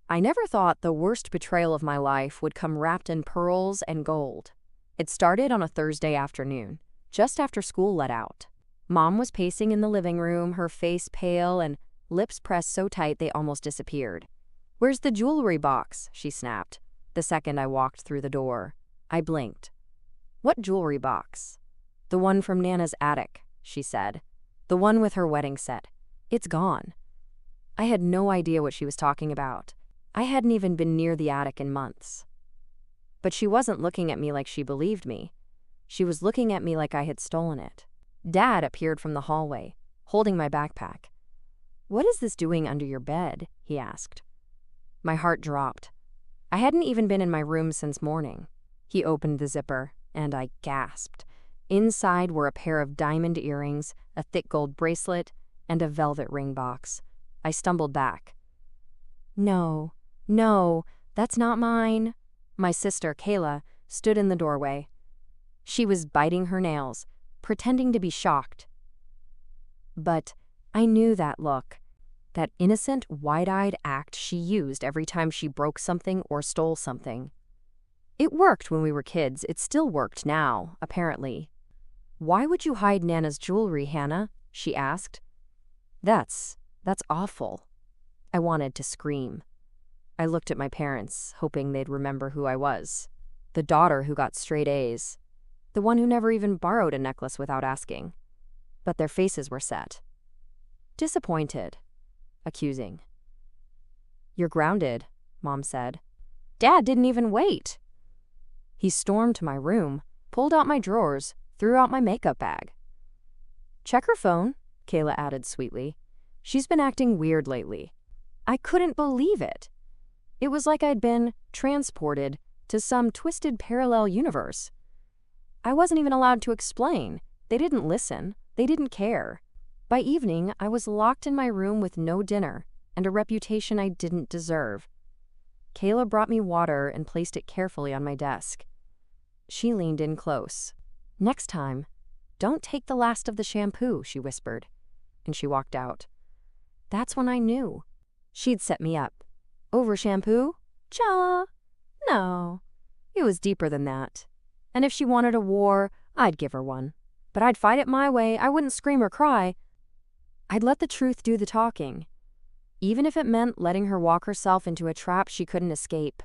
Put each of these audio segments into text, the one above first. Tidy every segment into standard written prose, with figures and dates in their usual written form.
I never thought the worst betrayal of my life would come wrapped in pearls and gold. It started on a Thursday afternoon, just after school let out. Mom was pacing in the living room, her face pale and lips pressed so tight they almost disappeared. "Where's the jewelry box?" she snapped, the second I walked through the door. I blinked. "What jewelry box?" "The one from Nana's attic," she said. "The one with her wedding set. It's gone." I had no idea what she was talking about. I hadn't even been near the attic in months. But she wasn't looking at me like she believed me. She was looking at me like I had stolen it. Dad appeared from the hallway, holding my backpack. "What is this doing under your bed?" he asked. My heart dropped. I hadn't even been in my room since morning. He opened the zipper, and I gasped. Inside were a pair of diamond earrings, a thick gold bracelet, and a velvet ring box. I stumbled back. No, that's not mine." My sister, Kayla, stood in the doorway. She was biting her nails, pretending to be shocked. But I knew that look, that innocent, wide-eyed act she used every time she broke something or stole something. It worked when we were kids. It still worked now, apparently. "Why would you hide Nana's jewelry, Hannah?" she asked. That's awful." I wanted to scream. I looked at my parents, hoping they'd remember who I was. The daughter who got straight A's. The one who never even borrowed a necklace without asking. But their faces were set. Disappointed. Accusing. "You're grounded," Mom said. Dad didn't even wait. He stormed to my room, pulled out my drawers, threw out my makeup bag. "Check her phone," Kayla added sweetly. "She's been acting weird lately." I couldn't believe it. It was like I'd been transported to some twisted parallel universe. I wasn't even allowed to explain. They didn't listen. They didn't care. By evening, I was locked in my room with no dinner and a reputation I didn't deserve. Kayla brought me water and placed it carefully on my desk. She leaned in close. "Next time, don't take the last of the shampoo," she whispered, and she walked out. That's when I knew. She'd set me up. Over shampoo? Cha! No. It was deeper than that. And if she wanted a war, I'd give her one. But I'd fight it my way. I wouldn't scream or cry. I'd let the truth do the talking, even if it meant letting her walk herself into a trap she couldn't escape.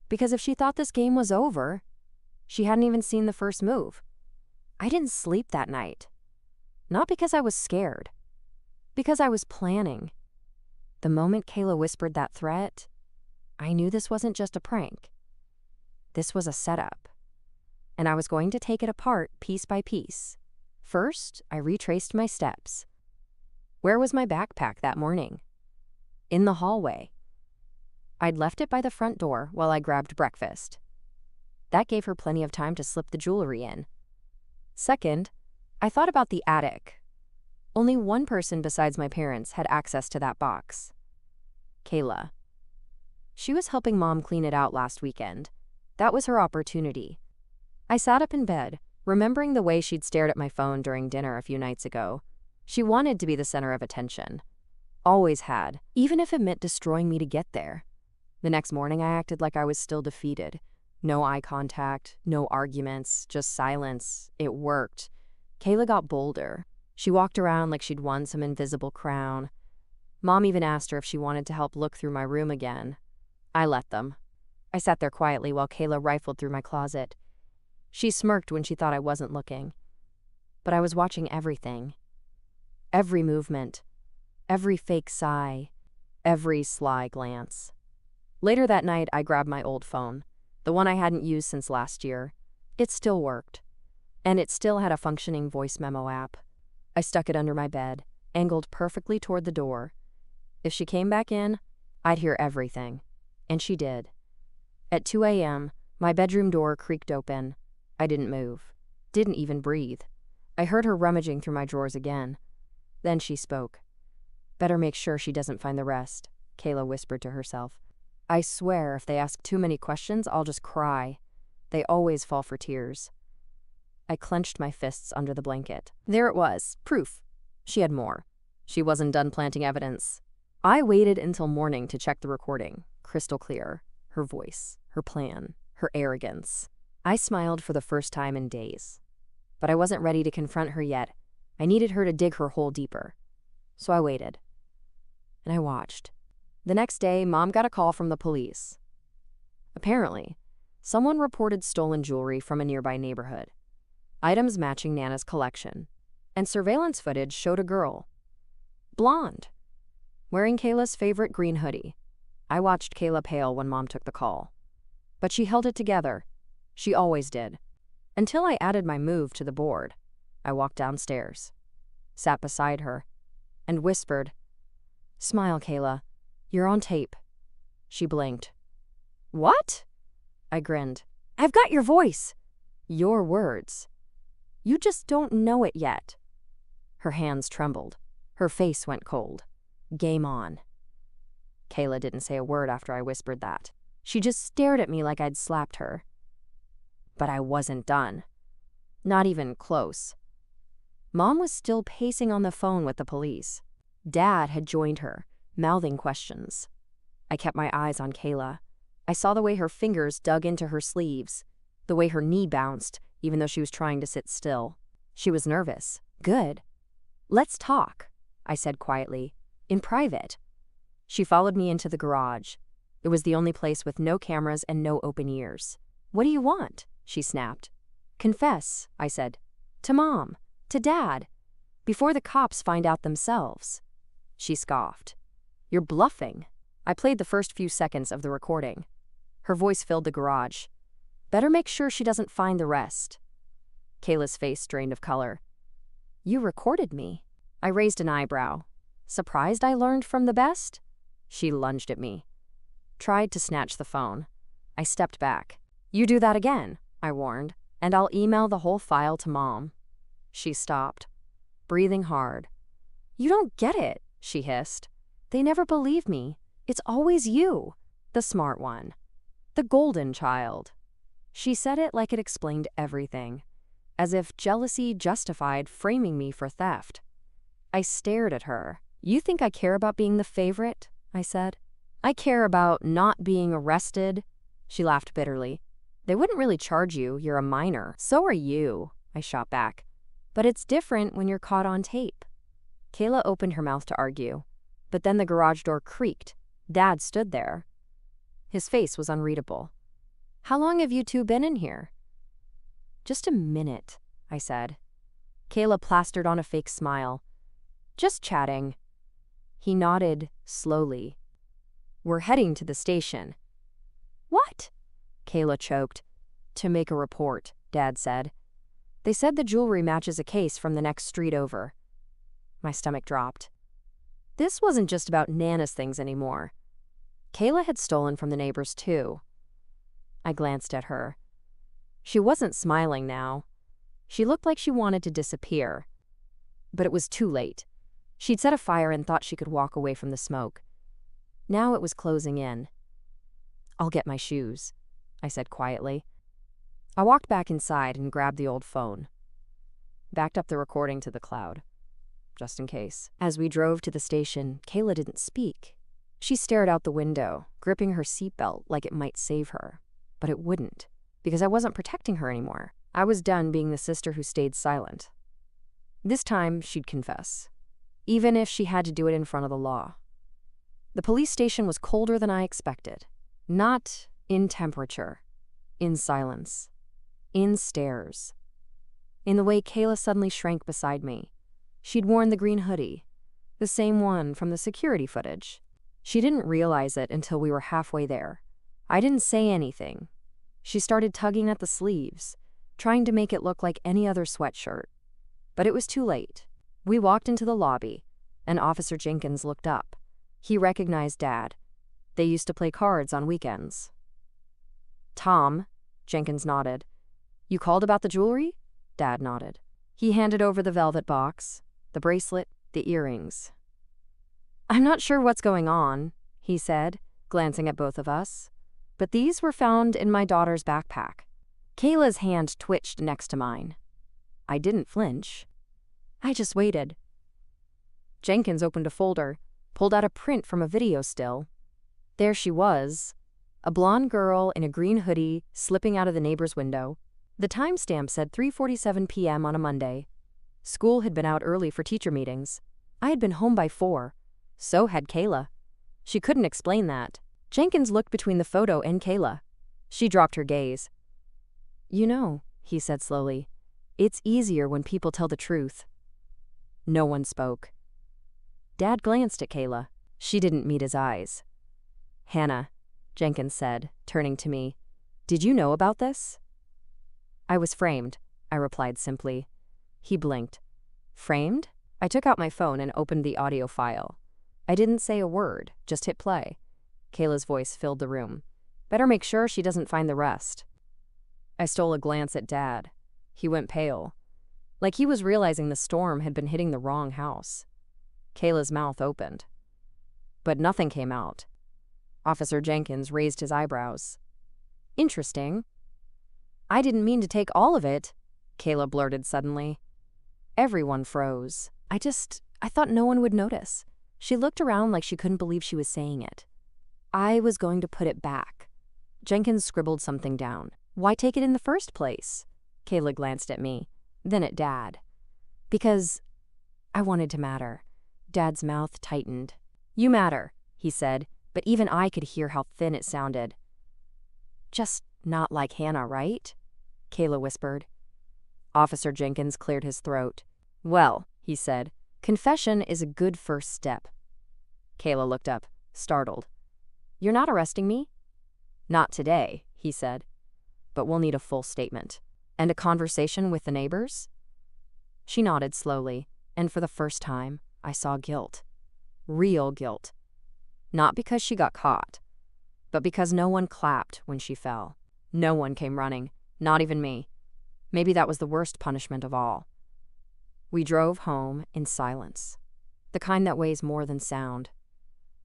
Because if she thought this game was over, she hadn't even seen the first move. I didn't sleep that night. Not because I was scared. Because I was planning. The moment Kayla whispered that threat, I knew this wasn't just a prank. This was a setup. And I was going to take it apart piece by piece. First, I retraced my steps. Where was my backpack that morning? In the hallway. I'd left it by the front door while I grabbed breakfast. That gave her plenty of time to slip the jewelry in. Second, I thought about the attic. Only one person besides my parents had access to that box. Kayla. She was helping Mom clean it out last weekend. That was her opportunity. I sat up in bed, remembering the way she'd stared at my phone during dinner a few nights ago. She wanted to be the center of attention. Always had, even if it meant destroying me to get there. The next morning I acted like I was still defeated. No eye contact, no arguments, just silence. It worked. Kayla got bolder. She walked around like she'd won some invisible crown. Mom even asked her if she wanted to help look through my room again. I let them. I sat there quietly while Kayla rifled through my closet. She smirked when she thought I wasn't looking. But I was watching everything. Every movement. Every fake sigh. Every sly glance. Later that night, I grabbed my old phone, the one I hadn't used since last year. It still worked. And it still had a functioning voice memo app. I stuck it under my bed, angled perfectly toward the door. If she came back in, I'd hear everything. And she did. At 2 a.m., my bedroom door creaked open. I didn't move. Didn't even breathe. I heard her rummaging through my drawers again. Then she spoke. "Better make sure she doesn't find the rest," Kayla whispered to herself. "I swear if they ask too many questions, I'll just cry. They always fall for tears." I clenched my fists under the blanket. There it was, proof. She had more. She wasn't done planting evidence. I waited until morning to check the recording. Crystal clear. Her voice, her plan, her arrogance. I smiled for the first time in days. But I wasn't ready to confront her yet. I needed her to dig her hole deeper. So I waited. And I watched. The next day, Mom got a call from the police. Apparently, someone reported stolen jewelry from a nearby neighborhood. Items matching Nana's collection. And surveillance footage showed a girl. Blonde. Wearing Kayla's favorite green hoodie. I watched Kayla pale when Mom took the call. But she held it together. She always did. Until I added my move to the board. I walked downstairs, sat beside her, and whispered, "Smile, Kayla. You're on tape." She blinked. "What?" I grinned. "I've got your voice." "Your words. You just don't know it yet." Her hands trembled. Her face went cold. Game on. Kayla didn't say a word after I whispered that. She just stared at me like I'd slapped her. But I wasn't done. Not even close. Mom was still pacing on the phone with the police. Dad had joined her, mouthing questions. I kept my eyes on Kayla. I saw the way her fingers dug into her sleeves, the way her knee bounced, even though she was trying to sit still. She was nervous. Good. "Let's talk," I said quietly, in private. She followed me into the garage. It was the only place with no cameras and no open ears. "What do you want?" she snapped. "Confess," I said. "To Mom. To Dad. Before the cops find out themselves." She scoffed. "You're bluffing." I played the first few seconds of the recording. Her voice filled the garage. "Better make sure she doesn't find the rest." Kayla's face drained of color. "You recorded me." I raised an eyebrow. "Surprised I learned from the best?" She lunged at me. Tried to snatch the phone. I stepped back. "You do that again," I warned, "and I'll email the whole file to Mom." She stopped, breathing hard. "You don't get it," she hissed. "They never believe me. It's always you, the smart one, the golden child." She said it like it explained everything, as if jealousy justified framing me for theft. I stared at her. "You think I care about being the favorite?" I said. "I care about not being arrested." She laughed bitterly. "They wouldn't really charge you. You're a minor. So are you," I shot back. "But it's different when you're caught on tape." Kayla opened her mouth to argue, but then the garage door creaked. Dad stood there. His face was unreadable. "How long have you two been in here?" "Just a minute," I said. Kayla plastered on a fake smile. "Just chatting." He nodded slowly. "We're heading to the station." "What?" Kayla choked. "To make a report," Dad said. "They said the jewelry matches a case from the next street over." My stomach dropped. This wasn't just about Nana's things anymore. Kayla had stolen from the neighbors too. I glanced at her. She wasn't smiling now. She looked like she wanted to disappear. But it was too late. She'd set a fire and thought she could walk away from the smoke. Now it was closing in. "I'll get my shoes," I said quietly. I walked back inside and grabbed the old phone. Backed up the recording to the cloud, just in case. As we drove to the station, Kayla didn't speak. She stared out the window, gripping her seatbelt like it might save her. But it wouldn't, because I wasn't protecting her anymore. I was done being the sister who stayed silent. This time, she'd confess, even if she had to do it in front of the law. The police station was colder than I expected. Not in temperature, in silence, in stares. In the way Kayla suddenly shrank beside me. She'd worn the green hoodie, the same one from the security footage. She didn't realize it until we were halfway there. I didn't say anything. She started tugging at the sleeves, trying to make it look like any other sweatshirt. But it was too late. We walked into the lobby, and Officer Jenkins looked up. He recognized Dad. They used to play cards on weekends. "Tom," Jenkins nodded. "You called about the jewelry?" Dad nodded. He handed over the velvet box, the bracelet, the earrings. "I'm not sure what's going on," he said, glancing at both of us. "But these were found in my daughter's backpack." Kayla's hand twitched next to mine. I didn't flinch. I just waited. Jenkins opened a folder, pulled out a print from a video still. There she was, a blonde girl in a green hoodie slipping out of the neighbor's window. The timestamp said 3:47 p.m. on a Monday. School had been out early for teacher meetings. I had been home by 4. So had Kayla. She couldn't explain that. Jenkins looked between the photo and Kayla. She dropped her gaze. "You know," he said slowly, "it's easier when people tell the truth." No one spoke. Dad glanced at Kayla. She didn't meet his eyes. "Hannah," Jenkins said, turning to me, "did you know about this?" "I was framed," I replied simply. He blinked. "Framed?" I took out my phone and opened the audio file. I didn't say a word, just hit play. Kayla's voice filled the room. "Better make sure she doesn't find the rest." I stole a glance at Dad. He went pale, like he was realizing the storm had been hitting the wrong house. Kayla's mouth opened, but nothing came out. Officer Jenkins raised his eyebrows. "Interesting." "I didn't mean to take all of it," Kayla blurted suddenly. Everyone froze. I thought no one would notice. She looked around like she couldn't believe she was saying it. "I was going to put it back." Jenkins scribbled something down. "Why take it in the first place?" Kayla glanced at me, then at Dad. "Because I wanted to matter." Dad's mouth tightened. "You matter," he said, but even I could hear how thin it sounded. "Just not like Hannah, right?" Kayla whispered. Officer Jenkins cleared his throat. "Well," he said, "confession is a good first step." Kayla looked up, startled. "You're not arresting me?" "Not today," he said, "but we'll need a full statement." "And a conversation with the neighbors?" She nodded slowly, and for the first time, I saw guilt. Real guilt. Not because she got caught, but because no one clapped when she fell. No one came running, not even me. Maybe that was the worst punishment of all. We drove home in silence, the kind that weighs more than sound.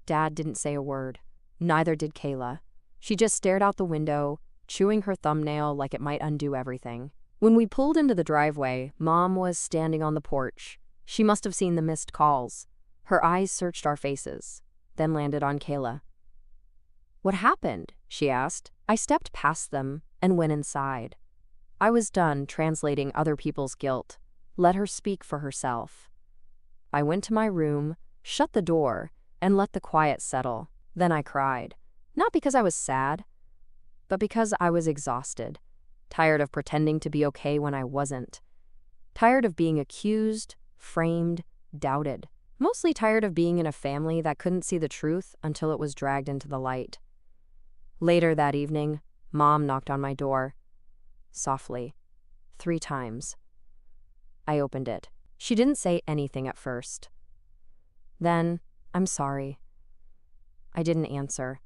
Dad didn't say a word. Neither did Kayla. She just stared out the window, chewing her thumbnail like it might undo everything. When we pulled into the driveway, Mom was standing on the porch. She must have seen the missed calls. Her eyes searched our faces, then landed on Kayla. "What happened?" she asked. I stepped past them and went inside. I was done translating other people's guilt. Let her speak for herself. I went to my room, shut the door, and let the quiet settle. Then I cried. Not because I was sad, but because I was exhausted. Tired of pretending to be okay when I wasn't. Tired of being accused, framed, doubted. Mostly tired of being in a family that couldn't see the truth until it was dragged into the light. Later that evening, Mom knocked on my door. Softly. 3 times. I opened it. She didn't say anything at first. Then, "I'm sorry." I didn't answer.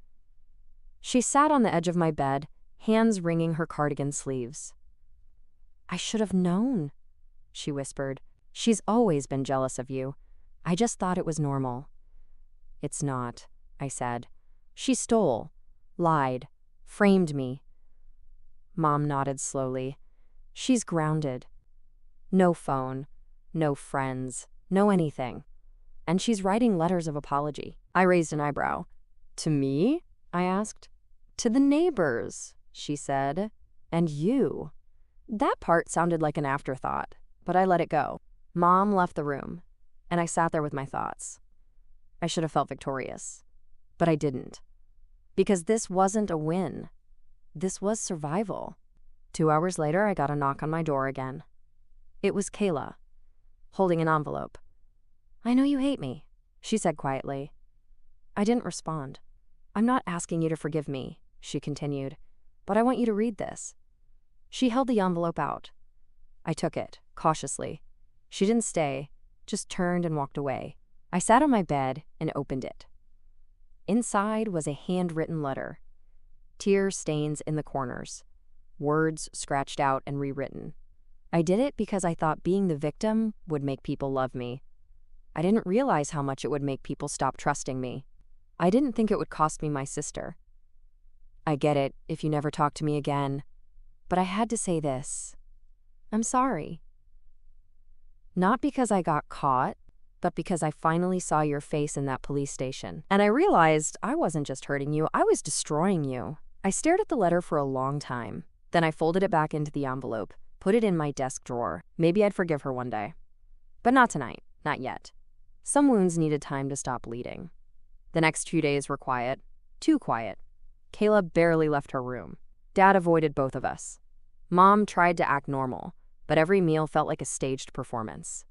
She sat on the edge of my bed, hands wringing her cardigan sleeves. "I should have known," she whispered. "She's always been jealous of you. I just thought it was normal." "It's not," I said. "She stole, lied, framed me." Mom nodded slowly. "She's grounded. No phone, no friends, no anything. And she's writing letters of apology." I raised an eyebrow. "To me?" I asked. "To the neighbors," she said. "And you." That part sounded like an afterthought, but I let it go. Mom left the room, and I sat there with my thoughts. I should have felt victorious, but I didn't. Because this wasn't a win. This was survival. 2 hours later, I got a knock on my door again. It was Kayla, holding an envelope. "I know you hate me," she said quietly. I didn't respond. "I'm not asking you to forgive me," she continued, "but I want you to read this." She held the envelope out. I took it, cautiously. She didn't stay, just turned and walked away. I sat on my bed and opened it. Inside was a handwritten letter. Tear stains in the corners. Words scratched out and rewritten. I did it because I thought being the victim would make people love me. I didn't realize how much it would make people stop trusting me. I didn't think it would cost me my sister. "I get it if you never talk to me again, but I had to say this. I'm sorry. Not because I got caught, but because I finally saw your face in that police station. And I realized I wasn't just hurting you, I was destroying you. I stared at the letter for a long time. Then I folded it back into the envelope, put it in my desk drawer. Maybe I'd forgive her one day. But not tonight, not yet. Some wounds needed time to stop bleeding. The next few days were quiet, too quiet. Kayla barely left her room. Dad avoided both of us. Mom tried to act normal, but every meal felt like a staged performance.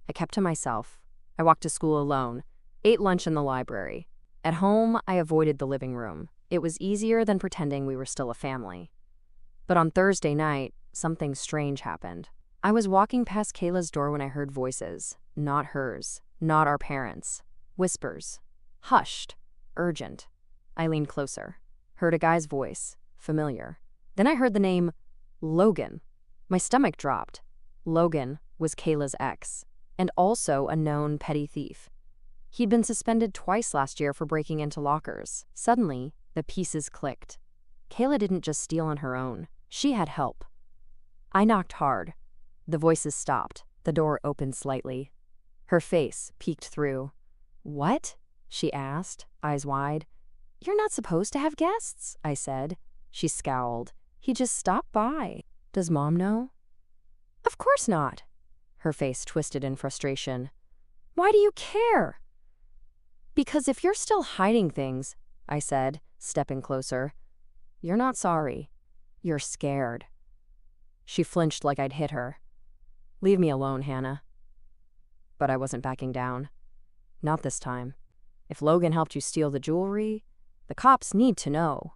I kept to myself. I walked to school alone, ate lunch in the library. At home, I avoided the living room. It was easier than pretending we were still a family. But on Thursday night, something strange happened. I was walking past Kayla's door when I heard voices. Not hers, not our parents. Whispers. Hushed. Urgent. I leaned closer. Heard a guy's voice. Familiar. Then I heard the name Logan. My stomach dropped. Logan was Kayla's ex, and also a known petty thief. He'd been suspended twice last year for breaking into lockers. Suddenly, the pieces clicked. Kayla didn't just steal on her own. She had help. I knocked hard. The voices stopped. The door opened slightly. Her face peeked through. "What?" she asked, eyes wide. "You're not supposed to have guests," I said. She scowled. "He just stopped by." "Does Mom know?" "Of course not." Her face twisted in frustration. "Why do you care?" "Because if you're still hiding things," I said, stepping closer, "you're not sorry. You're scared." She flinched like I'd hit her. "Leave me alone, Hannah." But I wasn't backing down. Not this time. If Logan helped you steal the jewelry, the cops need to know.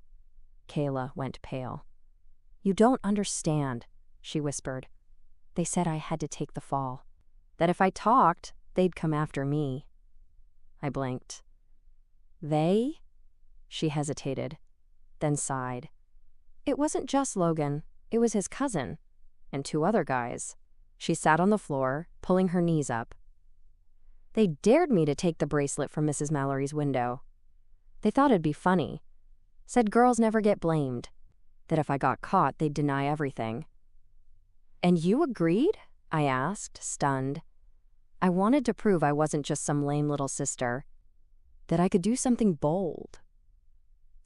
Kayla went pale. "You don't understand," she whispered. "They said I had to take the fall. That if I talked, they'd come after me." I blinked. "They?" She hesitated, then sighed. "It wasn't just Logan. It was his cousin. And 2 other guys." She sat on the floor, pulling her knees up. "They dared me to take the bracelet from Mrs. Mallory's window. They thought it'd be funny. Said girls never get blamed. That if I got caught, they'd deny everything." "And you agreed?" I asked, stunned. I wanted to prove I wasn't just some lame little sister. That I could do something bold.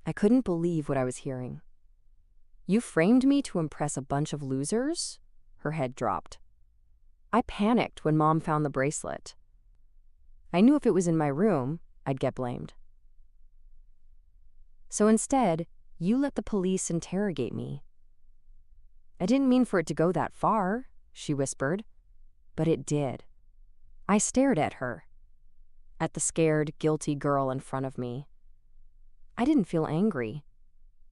I couldn't believe what I was hearing. "You framed me to impress a bunch of losers?" Her head dropped. I panicked when Mom found the bracelet. I knew if it was in my room, I'd get blamed. "So instead, you let the police interrogate me." "I didn't mean for it to go that far," she whispered. But it did. I stared at her. At the scared, guilty girl in front of me. I didn't feel angry.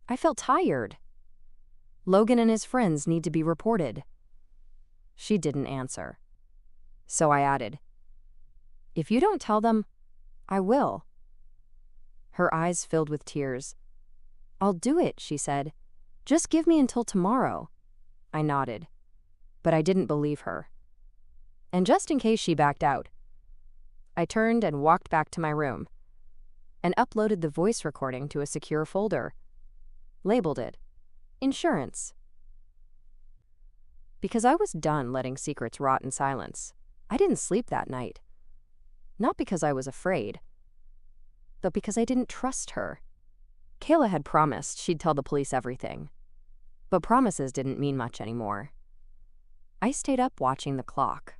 I felt tired. "Logan and his friends need to be reported." She didn't answer. So I added, "If you don't tell them, I will." Her eyes filled with tears. "I'll do it," she said. "Just give me until tomorrow." I nodded, but I didn't believe her. And just in case she backed out, I turned and walked back to my room and uploaded the voice recording to a secure folder. Labeled it Insurance. Because I was done letting secrets rot in silence, I didn't sleep that night. Not because I was afraid, but because I didn't trust her. Kayla had promised she'd tell the police everything, but promises didn't mean much anymore. I stayed up watching the clock,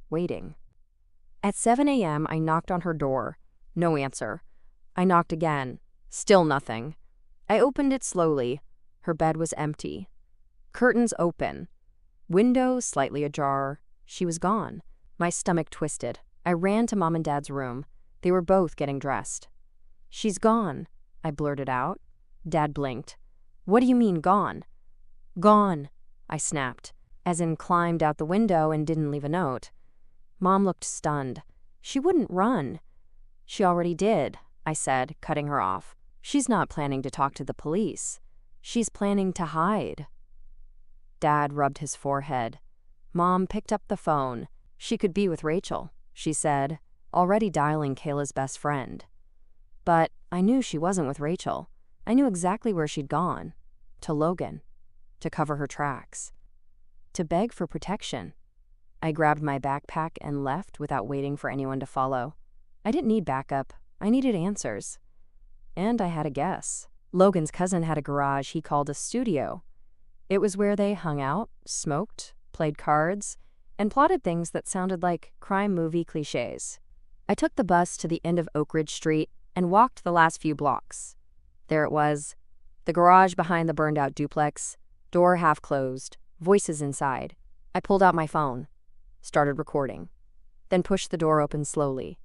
waiting. At 7 a.m., I knocked on her door. No answer. I knocked again. Still nothing. I opened it slowly. Her bed was empty. Curtains open. Window slightly ajar. She was gone. My stomach twisted. I ran to Mom and Dad's room. They were both getting dressed. "She's gone," I blurted out. Dad blinked. "What do you mean, gone?" "Gone," I snapped, as in climbed out the window and didn't leave a note. Mom looked stunned. "She wouldn't run." "She already did," I said, cutting her off. "She's not planning to talk to the police. She's planning to hide." Dad rubbed his forehead. Mom picked up the phone. She could be with Rachel, she said, already dialing Kayla's best friend. But I knew she wasn't with Rachel. I knew exactly where she'd gone. To Logan. To cover her tracks. To beg for protection. I grabbed my backpack and left without waiting for anyone to follow. I didn't need backup. I needed answers. And I had a guess. Logan's cousin had a garage he called a studio. It was where they hung out, smoked, played cards, and plotted things that sounded like crime movie cliches. I took the bus to the end of Oak Ridge Street and walked the last few blocks. There it was, the garage behind the burned-out duplex, door half closed, voices inside. I pulled out my phone, started recording, then pushed the door open slowly.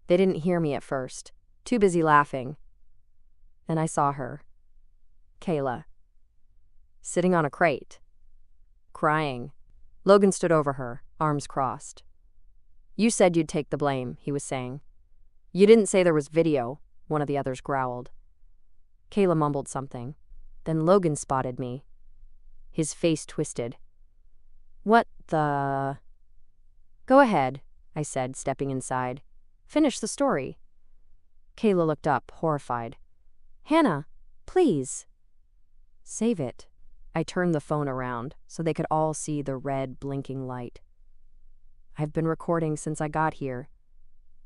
They didn't hear me at first, too busy laughing. Then I saw her, Kayla, sitting on a crate, crying. Logan stood over her, arms crossed. "You said you'd take the blame," he was saying. "You didn't say there was video," one of the others growled. Kayla mumbled something. Then Logan spotted me. His face twisted. "What the—" "Go ahead," I said, stepping inside. "Finish the story." Kayla looked up, horrified. "Hannah, please." "Save it." I turned the phone around so they could all see the red, blinking light. "I've been recording since I got here."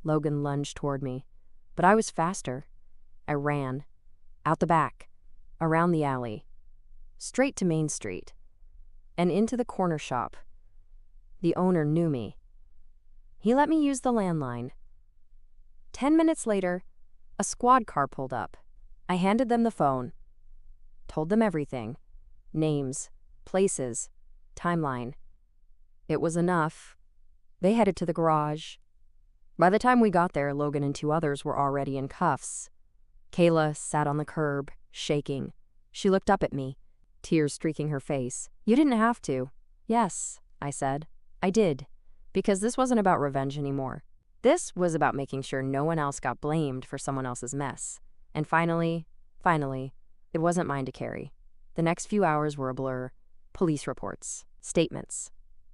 Logan lunged toward me, but I was faster. I ran, out the back, around the alley, straight to Main Street, and into the corner shop. The owner knew me. He let me use the landline. 10 minutes later, a squad car pulled up. I handed them the phone, told them everything. Names, places, timeline. It was enough. They headed to the garage. By the time we got there, Logan and 2 others were already in cuffs. Kayla sat on the curb, shaking. She looked up at me, tears streaking her face. "You didn't have to." "Yes," I said. "I did. Because this wasn't about revenge anymore. This was about making sure no one else got blamed for someone else's mess. And finally, it wasn't mine to carry." The next few hours were a blur. Police reports, statements,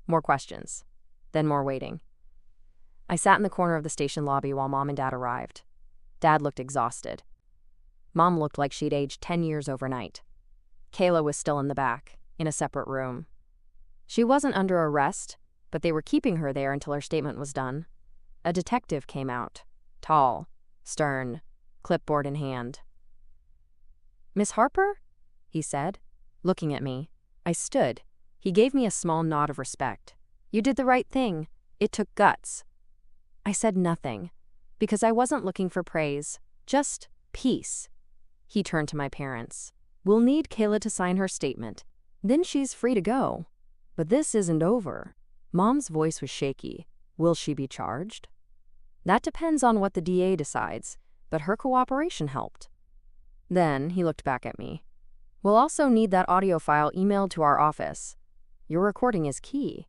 more questions, then more waiting. I sat in the corner of the station lobby while Mom and Dad arrived. Dad looked exhausted. Mom looked like she'd aged 10 years overnight. Kayla was still in the back, in a separate room. She wasn't under arrest, but they were keeping her there until her statement was done. A detective came out, tall, stern, clipboard in hand. "Miss Harper?" he said, looking at me. I stood. He gave me a small nod of respect. "You did the right thing. It took guts." I said nothing, because I wasn't looking for praise, just peace. He turned to my parents. "We'll need Kayla to sign her statement. Then she's free to go. But this isn't over." Mom's voice was shaky. "Will she be charged?" "That depends on what the DA decides, but her cooperation helped." Then he looked back at me. "We'll also need that audio file emailed to our office. Your recording is key."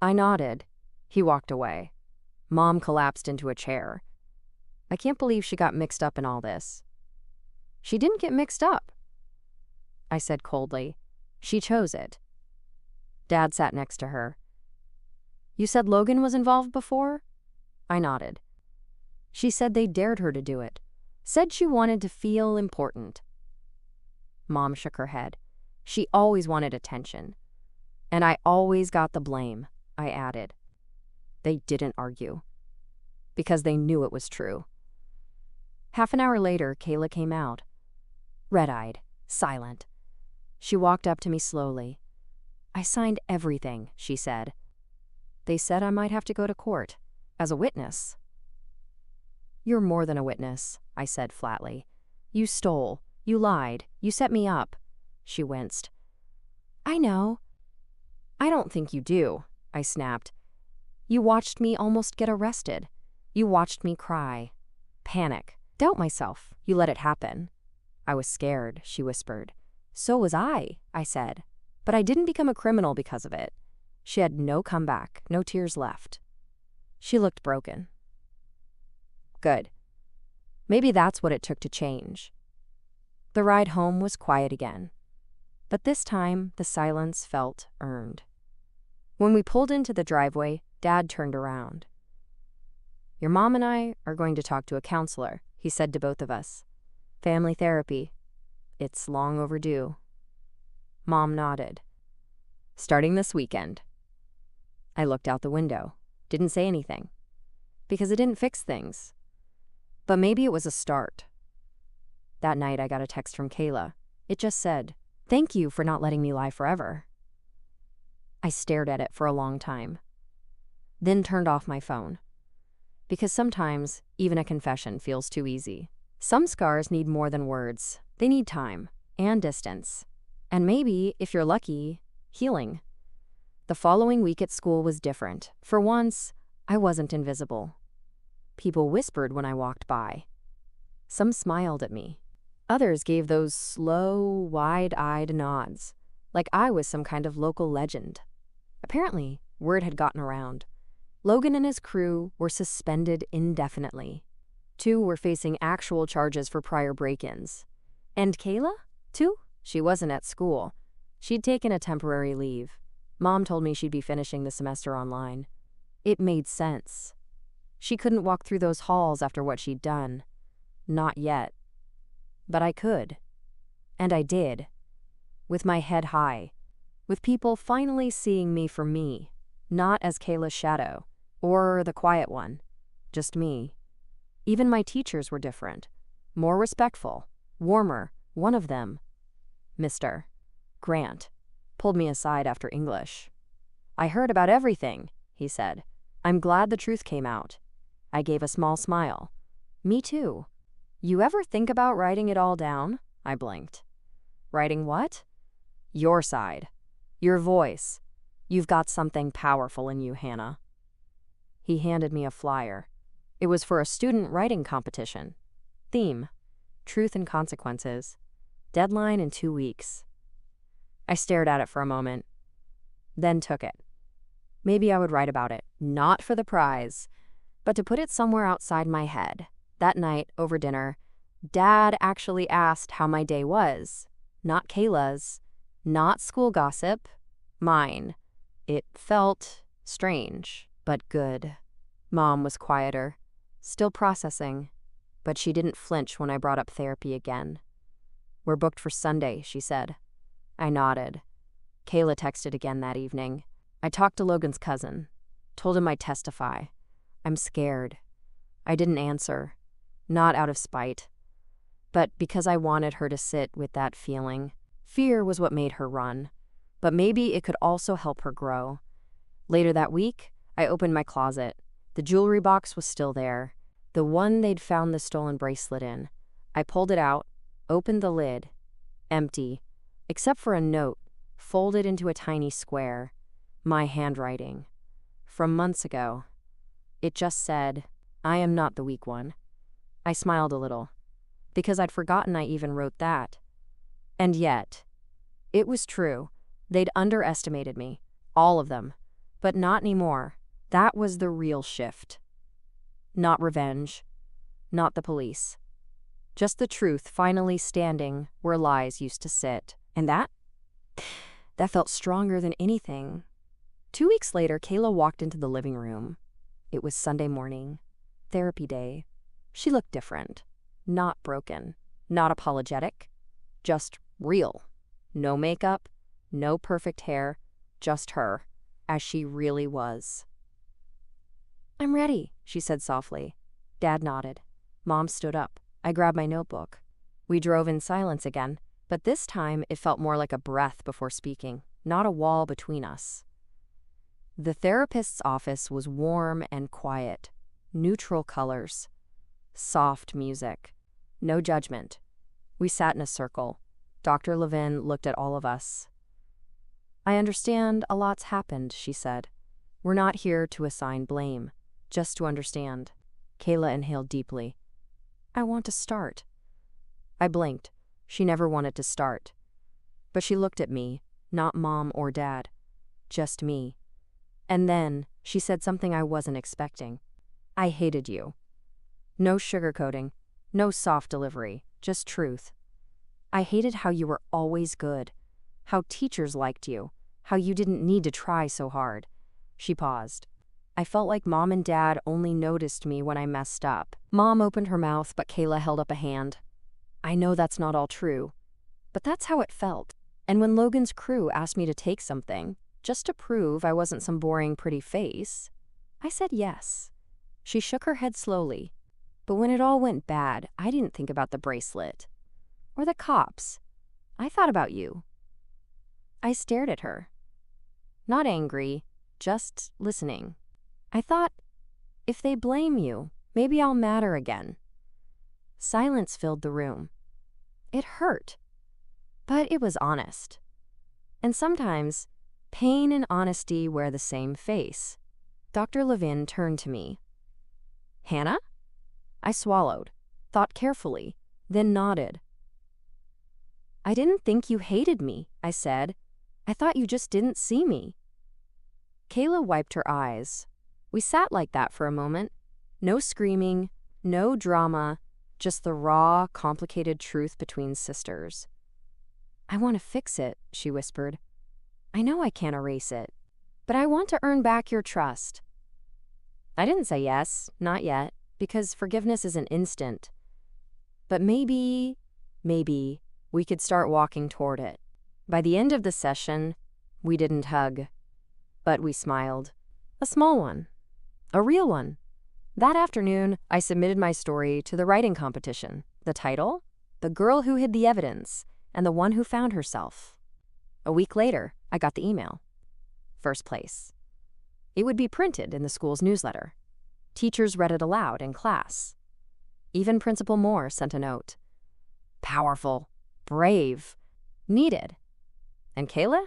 I nodded. He walked away. Mom collapsed into a chair. "I can't believe she got mixed up in all this." "She didn't get mixed up," I said coldly. "She chose it." Dad sat next to her. "You said Logan was involved before?" I nodded. "She said they dared her to do it. Said she wanted to feel important." Mom shook her head. "She always wanted attention. And I always got the blame," I added. They didn't argue, because they knew it was true. Half an hour later, Kayla came out, red-eyed, silent. She walked up to me slowly. "I signed everything," she said. "They said I might have to go to court, as a witness." "You're more than a witness," I said flatly. "You stole. You lied. You set me up." She winced. "I know." "I don't think you do," I snapped. "You watched me almost get arrested. You watched me cry, panic, doubt myself. You let it happen." "I was scared," she whispered. "So was I," I said. "But I didn't become a criminal because of it." She had no comeback, no tears left. She looked broken. Good. Maybe that's what it took to change. The ride home was quiet again, but this time the silence felt earned. When we pulled into the driveway, Dad turned around. "Your mom and I are going to talk to a counselor," he said to both of us. "Family therapy. It's long overdue." Mom nodded. "Starting this weekend." I looked out the window. Didn't say anything. Because it didn't fix things. But maybe it was a start. That night I got a text from Kayla. It just said, "Thank you for not letting me lie forever." I stared at it for a long time. Then turned off my phone. Because sometimes, even a confession feels too easy. Some scars need more than words. They need time and distance. And maybe, if you're lucky, healing. The following week at school was different. For once, I wasn't invisible. People whispered when I walked by. Some smiled at me. Others gave those slow, wide-eyed nods, like I was some kind of local legend. Apparently, word had gotten around. Logan and his crew were suspended indefinitely. 2 were facing actual charges for prior break-ins. And Kayla? Too? She wasn't at school. She'd taken a temporary leave. Mom told me she'd be finishing the semester online. It made sense. She couldn't walk through those halls after what she'd done. Not yet. But I could. And I did. With my head high. With people finally seeing me for me. Not as Kayla's shadow. Or the quiet one. Just me. Even my teachers were different. More respectful. Warmer. One of them, Mr. Grant, pulled me aside after English. "I heard about everything," he said. "I'm glad the truth came out." I gave a small smile. "Me too." "You ever think about writing it all down?" I blinked. "Writing what?" "Your side. Your voice. You've got something powerful in you, Hannah." He handed me a flyer. It was for a student writing competition. Theme: Truth and Consequences. Deadline in 2 weeks. I stared at it for a moment, then took it. Maybe I would write about it, not for the prize, but to put it somewhere outside my head. That night, over dinner, Dad actually asked how my day was. Not Kayla's, not school gossip, mine. It felt strange, but good. Mom was quieter, still processing, but she didn't flinch when I brought up therapy again. "We're booked for Sunday," she said. I nodded. Kayla texted again that evening. I talked to Logan's cousin. Told him I'd testify. I'm scared. I didn't answer. Not out of spite. But because I wanted her to sit with that feeling. Fear was what made her run. But maybe it could also help her grow. Later that week, I opened my closet. The jewelry box was still there. The one they'd found the stolen bracelet in. I pulled it out. Opened the lid. Empty, except for a note, folded into a tiny square. My handwriting. From months ago. It just said, "I am not the weak one." I smiled a little, because I'd forgotten I even wrote that. And yet, it was true. They'd underestimated me. All of them. But not anymore. That was the real shift. Not revenge. Not the police. Just the truth finally standing where lies used to sit. And that felt stronger than anything. 2 weeks later, Kayla walked into the living room. It was Sunday morning. Therapy day. She looked different. Not broken. Not apologetic. Just real. No makeup. No perfect hair. Just her. As she really was. "I'm ready," she said softly. Dad nodded. Mom stood up. I grabbed my notebook. We drove in silence again, but this time it felt more like a breath before speaking, not a wall between us. The therapist's office was warm and quiet. Neutral colors. Soft music. No judgment. We sat in a circle. Dr. Levin looked at all of us. "I understand a lot's happened," she said. "We're not here to assign blame, just to understand." Kayla inhaled deeply. "I want to start." I blinked. She never wanted to start. But she looked at me, not Mom or Dad. Just me. And then she said something I wasn't expecting. "I hated you." No sugarcoating, no soft delivery, just truth. "I hated how you were always good, how teachers liked you, how you didn't need to try so hard." She paused. I felt like Mom and Dad only noticed me when I messed up. Mom opened her mouth, but Kayla held up a hand. "I know that's not all true, but that's how it felt. And when Logan's crew asked me to take something, just to prove I wasn't some boring pretty face. I said yes. She shook her head slowly. But when it all went bad, I didn't think about the bracelet. Or the cops. I thought about you. I stared at her. Not angry, just listening. I thought, if they blame you, maybe I'll matter again. Silence filled the room. It hurt, but it was honest. And sometimes, pain and honesty wear the same face. Dr. Levin turned to me. Hannah? I swallowed, thought carefully, then nodded. I didn't think you hated me, I said. I thought you just didn't see me. Kayla wiped her eyes. We sat like that for a moment. No screaming, no drama, just the raw, complicated truth between sisters. I want to fix it, she whispered. I know I can't erase it, but I want to earn back your trust. I didn't say yes, not yet, because forgiveness isn't instant. But maybe we could start walking toward it. By the end of the session, we didn't hug, but we smiled. A small one. A real one. That afternoon, I submitted my story to the writing competition. The title? The Girl Who Hid the Evidence and the One Who Found Herself. A week later, I got the email. First place. It would be printed in the school's newsletter. Teachers read it aloud in class. Even Principal Moore sent a note. Powerful, brave, needed. And Kayla?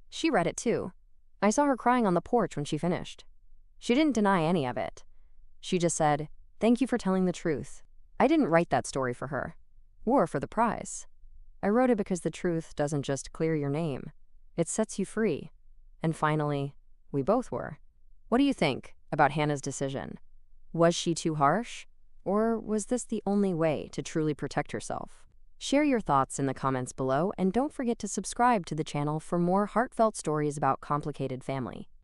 She read it too. I saw her crying on the porch when she finished. She didn't deny any of it. She just said, "Thank you for telling the truth." I didn't write that story for her, or for the prize. I wrote it because the truth doesn't just clear your name. It sets you free. And finally, we both were. What do you think about Hannah's decision? Was she too harsh? Or was this the only way to truly protect herself? Share your thoughts in the comments below, and don't forget to subscribe to the channel for more heartfelt stories about complicated family.